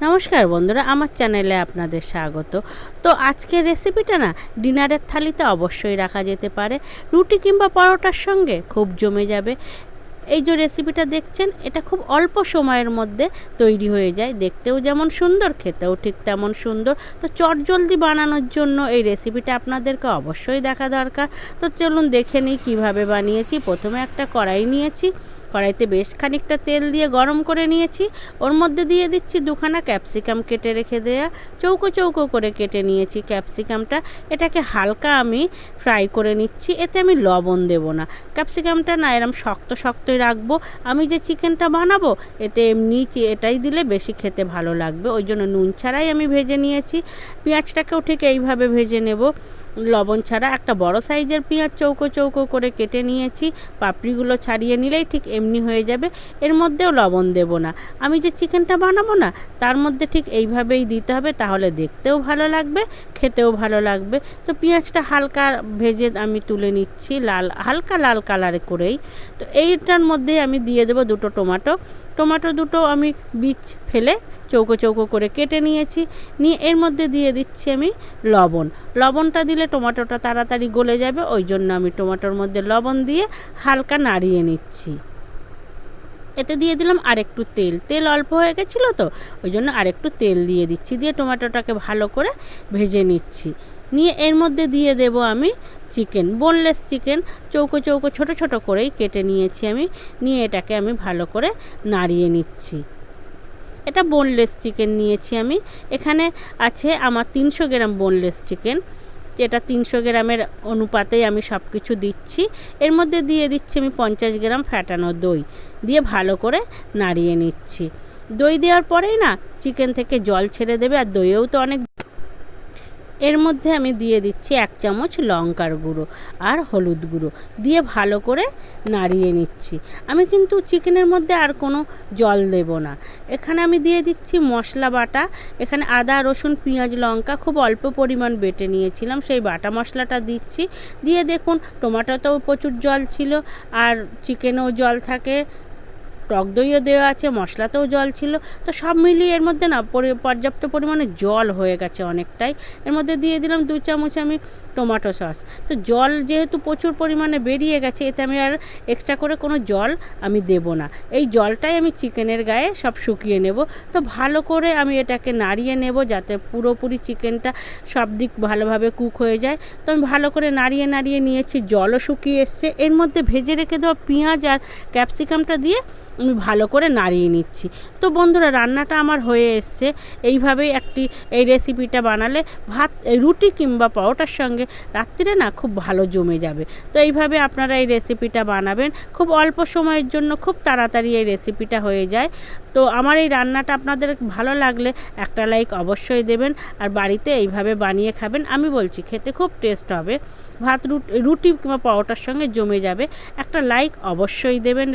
নমস্কার বন্ধুরা, আমার চ্যানেলে আপনাদের স্বাগত। তো আজকের রেসিপিটা না ডিনারের থালিতে অবশ্যই রাখা যেতে পারে, রুটি কিংবা পরোটার সঙ্গে খুব জমে যাবে। এই যে রেসিপিটা দেখছেন, এটা খুব অল্প সময়ের মধ্যে তৈরি হয়ে যায়, দেখতেও যেমন সুন্দর, খেতেও ঠিক তেমন সুন্দর। তো চটজলদি বানানোর জন্য এই রেসিপিটা আপনাদেরকে অবশ্যই দেখা দরকার। তো চলুন দেখে নিই কীভাবে বানিয়েছি। প্রথমে একটা কড়াই নিয়েছি, কড়াইতে বেশ খানিকটা তেল দিয়ে গরম করে নিয়েছি। ওর মধ্যে দিয়ে দিচ্ছি দুখানা ক্যাপসিকাম কেটে রেখে দেয়া, চৌকো চৌকো করে কেটে নিয়েছি ক্যাপসিকামটা। এটাকে হালকা আমি ফ্রাই করে নিচ্ছি, এতে আমি লবণ দেব না। ক্যাপসিকামটা না এরম শক্ত শক্তই রাখবো। আমি যে চিকেনটা বানাবো এতে এমনি এটাই দিলে বেশি খেতে ভালো লাগবে, ওই জন্য নুন ছাড়াই আমি ভেজে নিয়েছি। পেঁয়াজটাকেও ঠিক এইভাবে ভেজে নেব, লবণ ছাড়া। একটা বড় সাইজের পেঁয়াজ চৌকো চৌকো করে কেটে নিয়েছি, পাপড়িগুলো ছাড়িয়ে নিলেই ঠিক এমনি হয়ে যাবে। এর মধ্যেও লবণ দেব না, আমি যে চিকেনটা বানাবো না তার মধ্যে ঠিক এইভাবেই দিতে হবে, তাহলে দেখতেও ভালো লাগবে, খেতেও ভালো লাগবে। তো পেঁয়াজটা হালকা ভেজে আমি তুলে নিচ্ছি, হালকা লাল কালারে করেই। তো এইটার মধ্যে আমি দিয়ে দেবো দুটো টমেটো দুটো আমি বীজ ফেলে চৌকো চৌকো করে কেটে নিয়েছি। নিয়ে এর মধ্যে দিয়ে দিচ্ছি আমি লবণটা দিলে টমেটোটা তাড়াতাড়ি গলে যাবে, ওই জন্য আমি টমেটোর মধ্যে লবণ দিয়ে হালকা নাড়িয়ে নিচ্ছি। এতে দিয়ে দিলাম আরেকটু তেল অল্প হয়ে গেছিলো তো ওই জন্য আরেকটু তেল দিয়ে দিচ্ছি, দিয়ে টমেটোটাকে ভালো করে ভেজে নিচ্ছি। নিয়ে এর মধ্যে দিয়ে দেব আমি বোনলেস চিকেন, চৌকো চৌকো ছোট ছোট করেই কেটে নিয়েছি আমি। নিয়ে এটাকে আমি ভালো করে নাড়িয়ে নিচ্ছি। এটা বোনলেস চিকেন নিয়েছি আমি, এখানে আছে আমার 300 গ্রাম বোনলেস চিকেন। যেটা 300 গ্রামের অনুপাতেই আমি সব কিছু দিচ্ছি। এর মধ্যে দিয়ে দিচ্ছি আমি 50 গ্রাম ফ্যাটানো দই, দিয়ে ভালো করে নাড়িয়ে নিচ্ছি। দই দেওয়ার পরেই না চিকেন থেকে জল ছেড়ে দেবে, আর দইয়েও তো অনেক। এর মধ্যে আমি দিয়ে দিচ্ছি 1 চামচ লঙ্কার গুঁড়ো আর হলুদ গুঁড়ো, দিয়ে ভালো করে নাড়িয়ে নিচ্ছি। আমি কিন্তু চিকেনের মধ্যে আর কোনো জল দেব না। এখানে আমি দিয়ে দিচ্ছি মশলা বাটা, এখানে আদা রসুন পেঁয়াজ লঙ্কা খুব অল্প পরিমাণ বেটে নিয়েছিলাম, সেই বাটা মশলাটা দিচ্ছি। দিয়ে দেখুন টমেটোতেও প্রচুর জল ছিল, আর চিকেনেও জল থাকে, টক দইও দেওয়া আছে, মশলাতেও জল ছিল। তো সব মিলিয়ে এর মধ্যে না পর্যাপ্ত পরিমাণে জল হয়ে গেছে অনেকটাই। এর মধ্যে দিয়ে দিলাম 2 চামচ আমি টমেটো সস। তো জল যেহেতু প্রচুর পরিমাণে বেরিয়ে গেছে, এতে আমি আর এক্সট্রা করে কোনো জল আমি দেব না। এই জলটাই আমি চিকেনের গায়ে সব শুকিয়ে নেব। তো ভালো করে আমি এটাকে নাড়িয়ে নেব, যাতে পুরোপুরি চিকেনটা সব দিক ভালোভাবে কুক হয়ে যায়। তো আমি ভালো করে নাড়িয়ে নিয়েছি, জলও শুকিয়ে এসছে। এর মধ্যে ভেজে রেখে দেওয়া পেঁয়াজ আর ক্যাপসিকামটা দিয়ে আমি ভালো করে নাড়িয়ে নিচ্ছি। তো বন্ধুরা, রান্নাটা আমার হয়ে এসছে। এইভাবেই এই রেসিপিটা বানালে রুটি কিংবা পরোটার সঙ্গে রাত্রিরে না খুব ভালো জমে যাবে। তো এইভাবে আপনারা এই রেসিপিটা বানাবেন, খুব অল্প সময়ের জন্য খুব তাড়াতাড়ি এই রেসিপিটা হয়ে যায়। তো আমার এই রান্নাটা আপনাদের ভালো লাগলে একটা লাইক অবশ্যই দেবেন, আর বাড়িতে এইভাবে বানিয়ে খাবেন। আমি বলছি খেতে খুব টেস্ট হবে, রুটি কিংবা পরোটার সঙ্গে জমে যাবে। একটা লাইক অবশ্যই দেবেন।